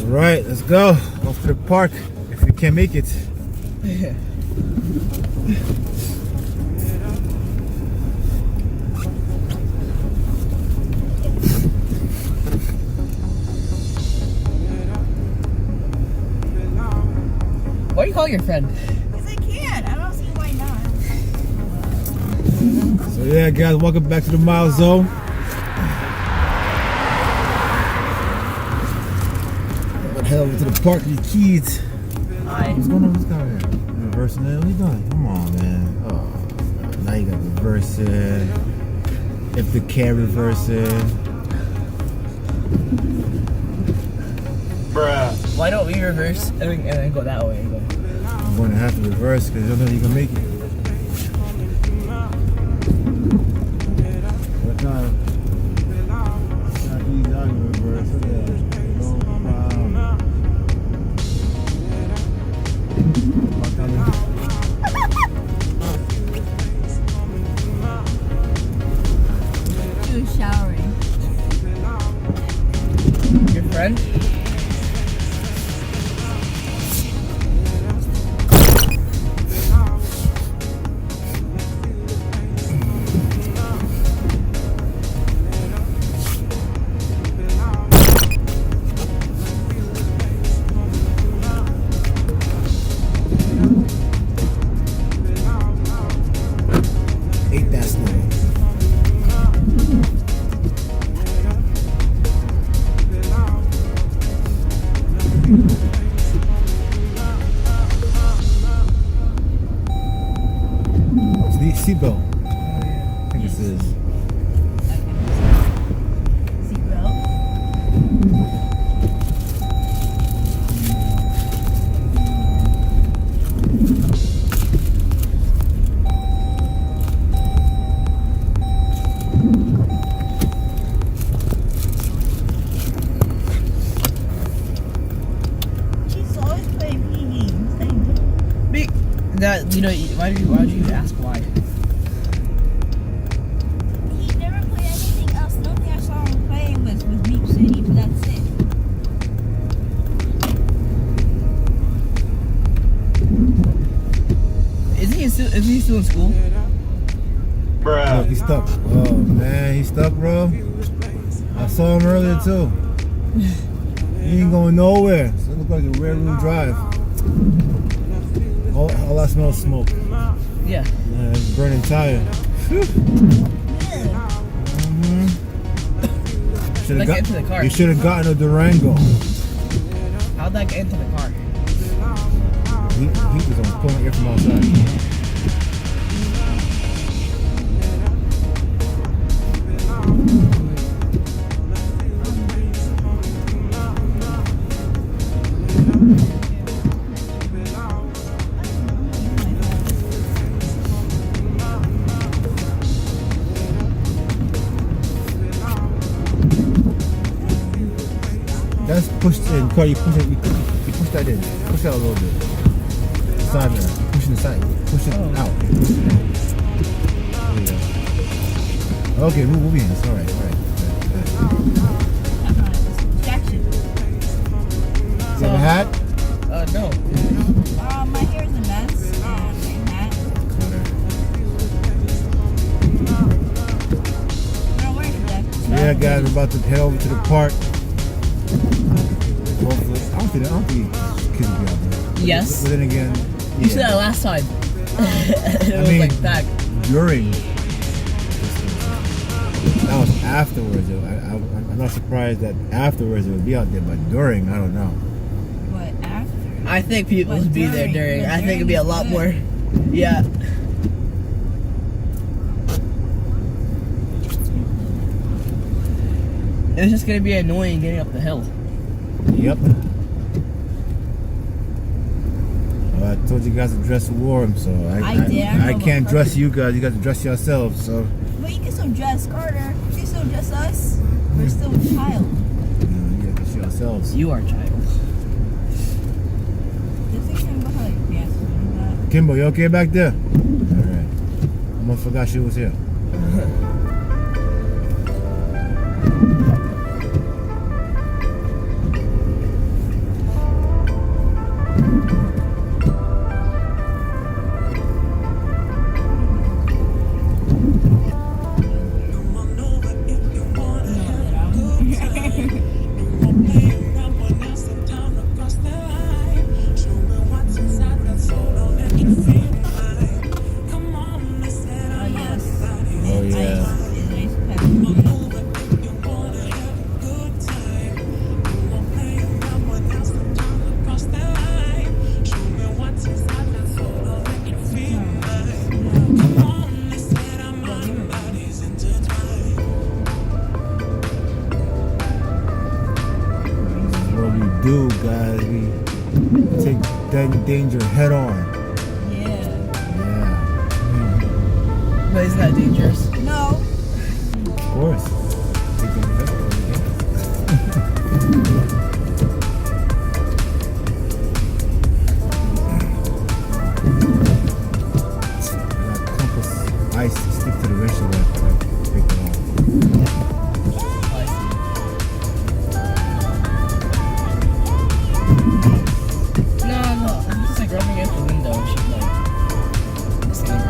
Right, let's go. Off to the park if we can make it. Yeah. Why do you call your friend? Because I can. I don't see why not. So yeah, guys, welcome back to the Mile Zone. I'm gonna head over to the park with the kids. Hi. What's going on? What's going on? Reversing it? What are you doing? Come on, man. Oh, now you gotta reverse it. If the can reverse it. Bruh. Why don't we reverse and then go that way? I'm going to have to reverse because you don't know you can make it. What time? It's not easy out to reverse. Look at that. No problem. What time is She was showering. Your friend? Ain't that slow? Seatbelt. I think this is. Seatbelt. She's always playing P games. That why did you ask why? He never played anything else. The only thing I saw him playing was Beach City, but that's it. Is he still in school? Bruh. Look, he's stuck. Oh man, he's stuck, bro. I saw him earlier too. He ain't going nowhere. So it looks like a rear-wheel drive. All I smell is smoke. Yeah. Man, it's burning tire. Yeah. Should've Get into the car. You should have gotten a Durango. How'd that get into the car? He was on pulling air from outside. That's pushed in. Carl, you push it. You push that in. Push that a little bit. Side there. Pushing the side. Push it out. There you go. Okay, move in. It's all right. All right. Distraction. You have a hat? No. My hair is a mess. And my hat. I'm not wearing it today. Yeah, guys, we're about to head over to the park. Hopefully, I don't think kids will be out there. Yes. But then again, You said that last time. It was mean- like that. during. That was afterwards. I'm not surprised that afterwards it would be out there, but during, I don't know. What, after? I think people But would be there during- during. but I think it'd be a lot during is more. Yeah. It's just gonna be annoying getting up the hill. Yep. Well, I told you guys to dress warm, so I did. I I know can't about dress you guys. You got to dress yourselves. So But you can still dress Carter. You can still dress us. We're still a child. you got to dress yourselves. You are a child. Just think something about how your pants are. Kimbo, you okay back there? All right. Almost forgot she was here. do, guys. We take danger head on. Yeah. Yeah. But it's not dangerous. No. Of course. Take danger head on. Ice to stick to the windshield wiper. I pick it off. I see. No. I'm just like rubbing against the window. She's like, it's angry.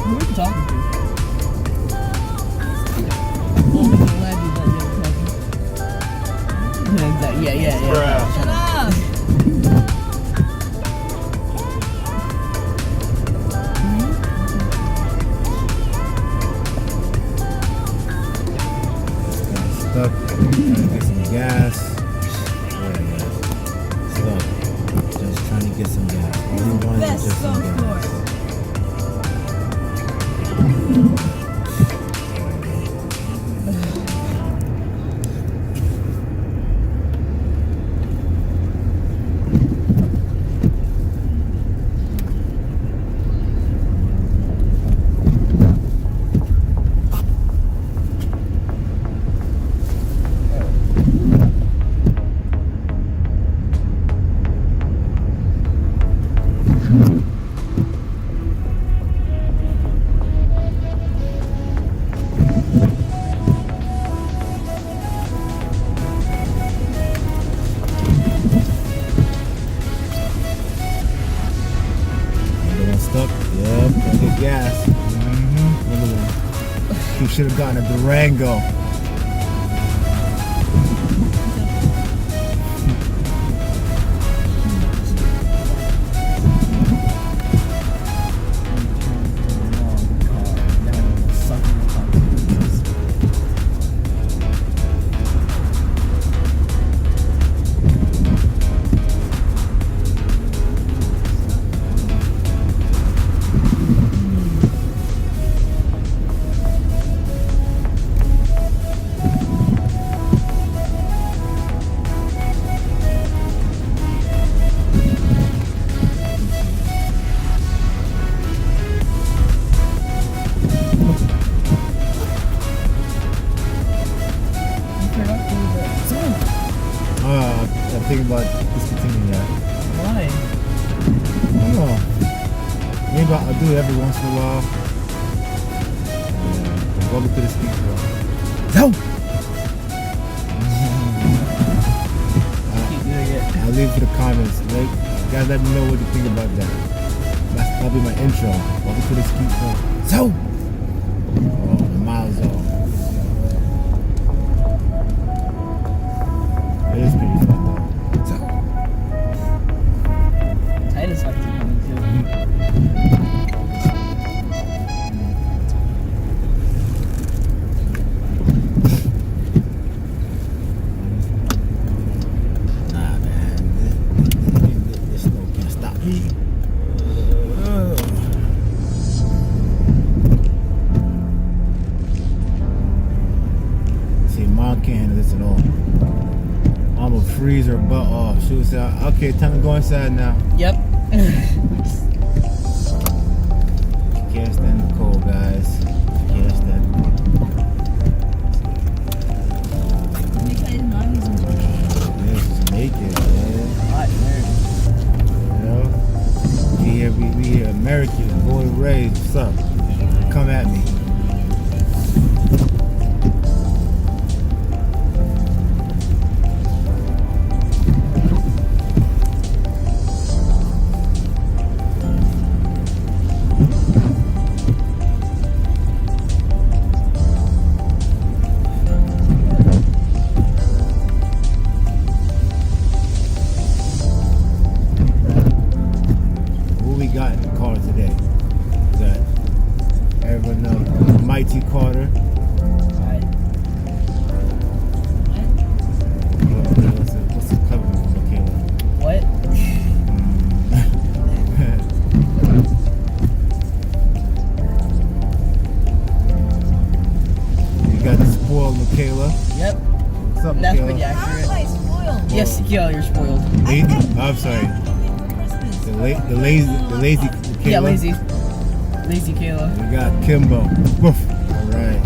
Who are you talking to? Oh, the lad you let you talking. Yeah, exactly. Yeah. Bruh. Shut up. Stuck. Trying to get some gas. Stuck. Just trying to get some gas. All we wanted Best was just some so gas. far. Another one stuck. Yep, gotta get gas. Another one. You should have gotten a Durango. I'm thinking about discontinuing that. Why? I don't know. Maybe I'll do it every once in a while. Yeah. Welcome to the speaker. No! Keep doing it. I'll leave it to the comments. Guys, let me know what you think about that. That'll be my intro. Welcome to the speaker. So! Oh, miles off. It is pretty fun though. Titus likes it coming too. Nah, man. This snow can't stop me. See, Mom can't handle this at all. I'm gonna freeze her butt off. She would say, okay, time to go inside now. Yep. Can't stand the cold, guys. Can't stand the cold. Because mommy's in Japan. Yeah, she's naked, man. Hot man. You know? We here Americans, born and raised. What's up? Come at me. spoiled Michaela. Yep. What's up, That's Michaela? pretty How's accurate. like spoiled? Yes, yeah, you're spoiled. I'm sorry. The The lazy Michaela. Yeah, lazy. Lazy Kayla. We got Kimbo. Woof. All right.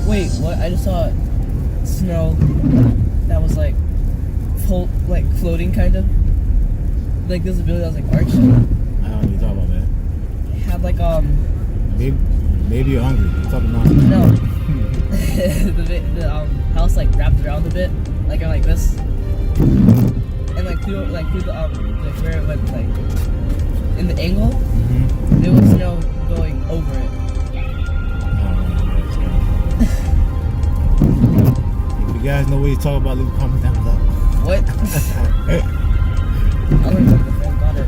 Wait, what? I just saw snow that was like floating kind of. Like there's a building that was like arched. I don't know what you're talking about, man. It had like Maybe you're hungry. You're talking about no. the house like wrapped around a bit, like on like this. And like through like where it went like in the angle, there was snow going over it. If you guys know what you're talking about, leave a comment down below. What? I learned something. Got it.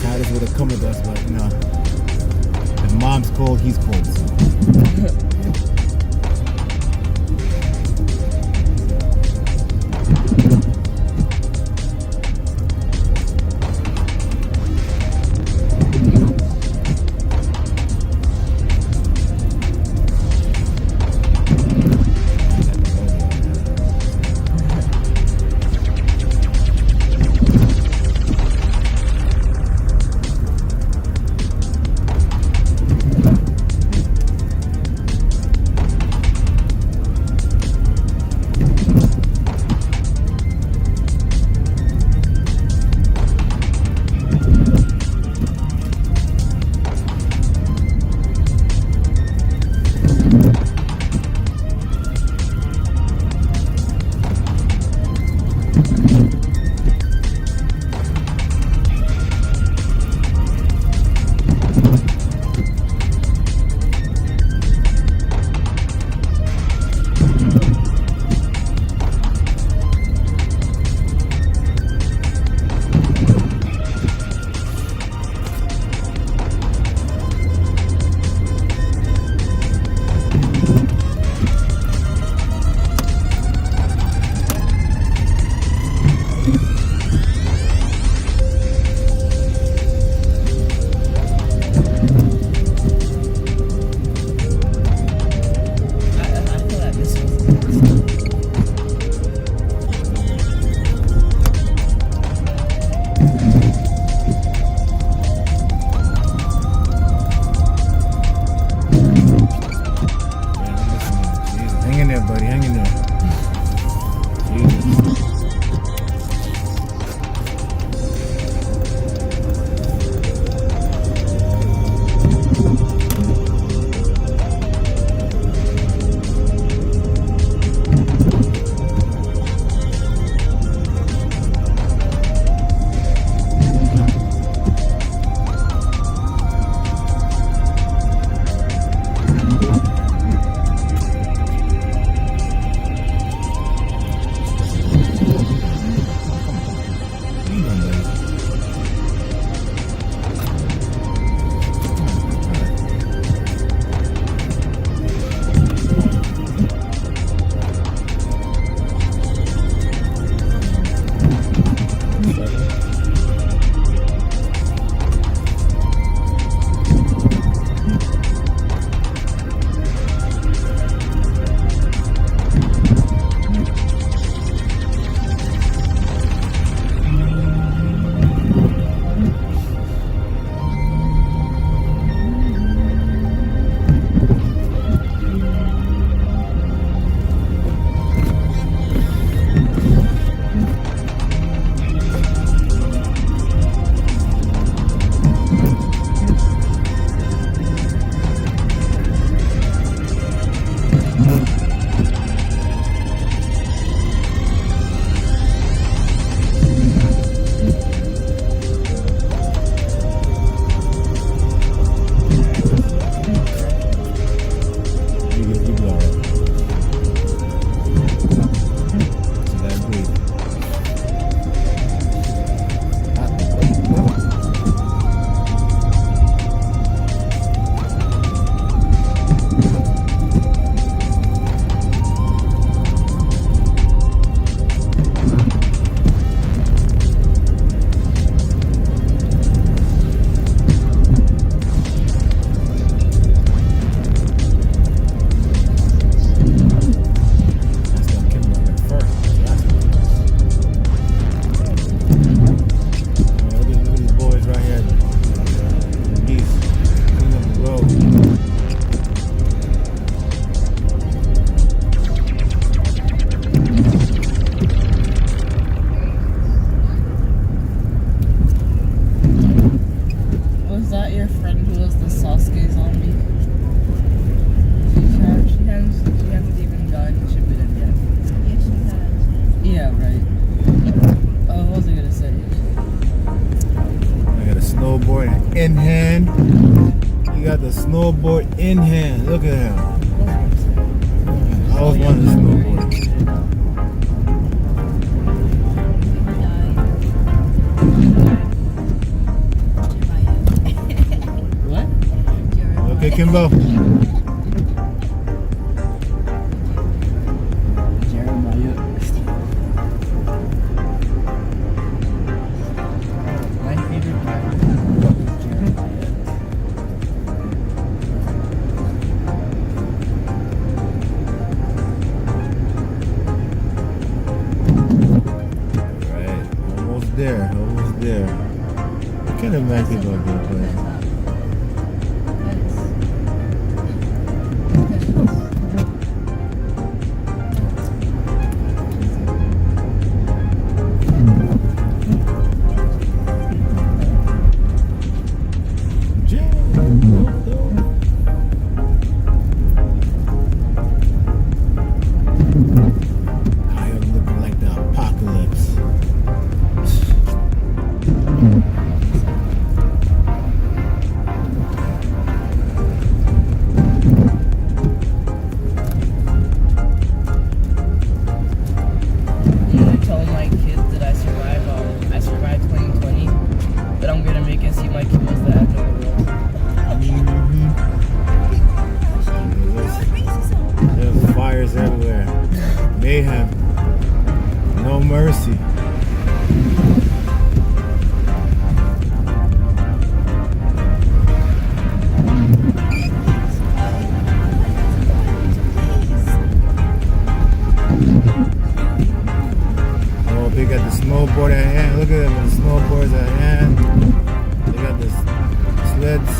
Titus would have come with us, but you know, if mom's cold, he's cold. So. snowboard in hand. Look at him. I always wanted to snowboard. What? Okay, Kimbo. Jeremiah. My favorite character is Jeremiah. Right, almost there, almost there. I can't imagine about that, but I am looking like the apocalypse. I'm gonna tell my kids that I survived 2020, but I'm gonna make it seem like it was the end of the world. There's fires everywhere. Mayhem. No mercy. Oh, they got the snowboard at hand. Look at them with the snowboards at hand. They got the sleds.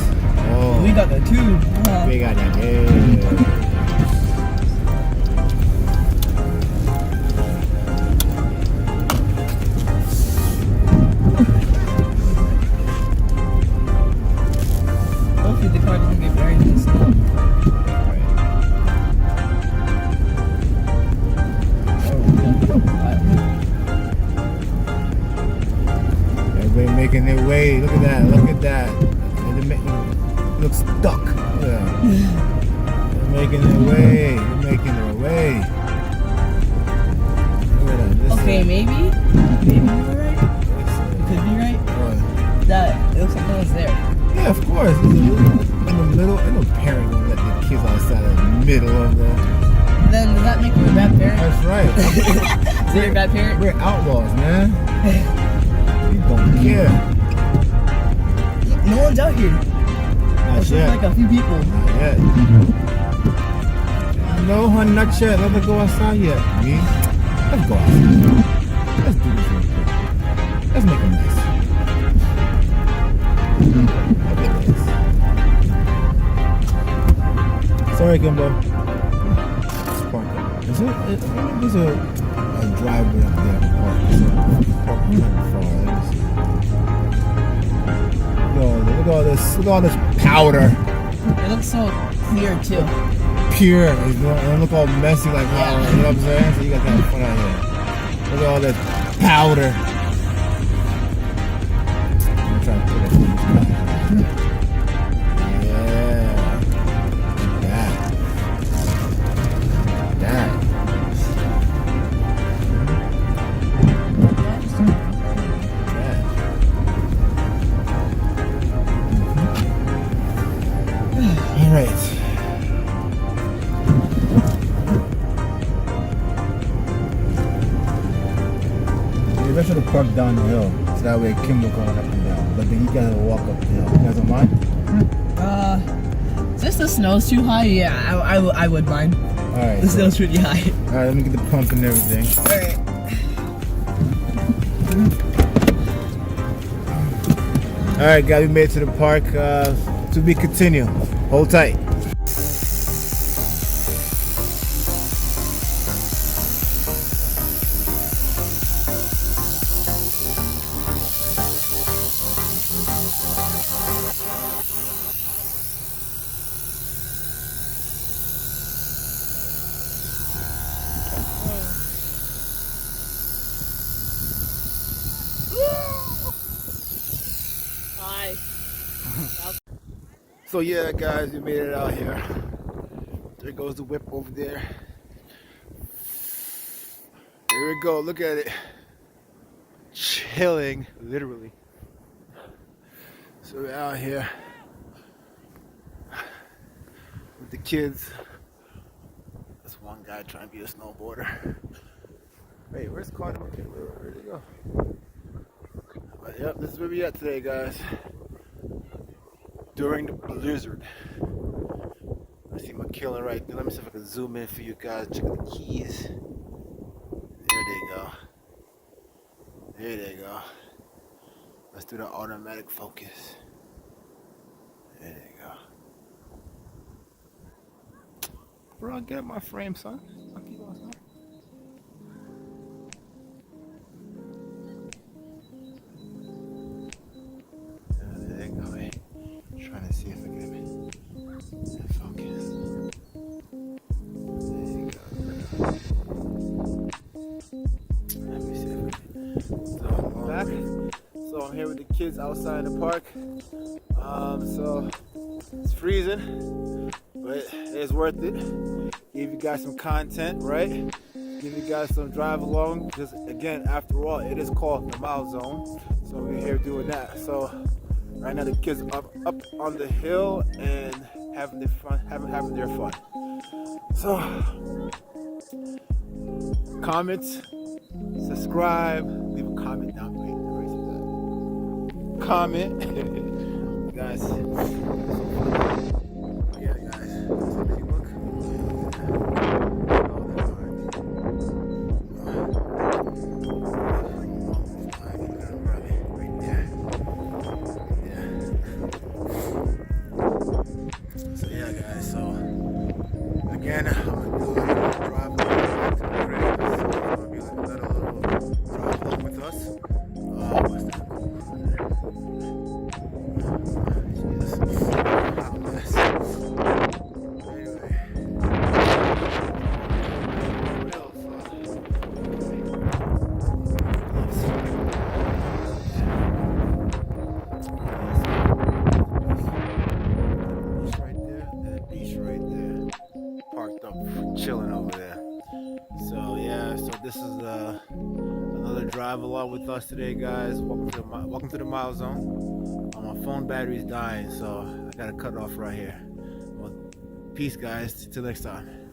Oh, We got the two. they got that. Yeah. Hopefully the car doesn't get buried in the snow. Everybody making their way. Look at that. Look at that. And they look stuck. Look at that. They're making their way. They're making their way. Look at that. This Okay, is- maybe you were right. You could be right. What? That it looks like no one's there. Yeah, of course. In the middle. Ain't no parent gonna let the kids outside of the middle of the. Then does that make you a bad parent? That's right. Is it a bad parent? We're outlaws, man. We don't care. No one's out here. Not It's just yet. like a few people. Not yet. No, hun, not yet. Let me go outside yet. Me? Let's go outside. Let's do this real quick. Let's make a mess. Look at this. Sorry, Kimbo. Sparkle. There's a driveway up there. Park kind of far. Let me see. Look at all this. Look at all this powder. It looks so clear too. Pure. It look all messy like how, you know what I'm saying? So you got kind of fun out here. Look at all this powder. I'm trying to put it in. Yeah. That. That. All right. Maybe I should have parked down the hill, so that way Kimbo going up and down. But then you gotta walk up the hill. You guys don't mind? Since the snow's too high, yeah, I would mind. All right. The snow's pretty high. All right. Let me get the pump and everything. Alright. All right, guys. We made it to the park. To be continued. Hold tight. So yeah, guys, we made it out here. There goes the whip over there. There we go. Look at it. Chilling, literally. So we're out here with the kids. There's one guy trying to be a snowboarder. Wait, where's Carter? Okay, where'd he go? But yep, this is where we at today, guys. During the blizzard. I see my killer right there. Let me see if I can zoom in for you guys. Check out the keys. There they go. There they go. Let's do the automatic focus. There they go. Bro, get my frame, son. I'll keep on, son. There they go. Hey. Trying to see if I can focus. There you go. Let me see if I can. So I'm back. So I'm here with the kids outside the park. So it's freezing, but it's worth it. Give you guys some content, right? Give you guys some drive along, because again, after all, it is called the Mile Zone. So we're here doing that. So right now the kids are up on the hill and having their fun, having their fun. So comment, subscribe, leave a comment down below. Comment, guys. Yeah, guys. Look. So yeah, guys. So again, I'm gonna do a little drive along to the crib. So it's gonna be like another little drive along with us. What's that? Chilling over there. So yeah, so this is another drive along with us today, guys. Welcome to the Mile Zone. My phone battery's dying, so I gotta cut it off right here. Well, peace, guys. Till next time.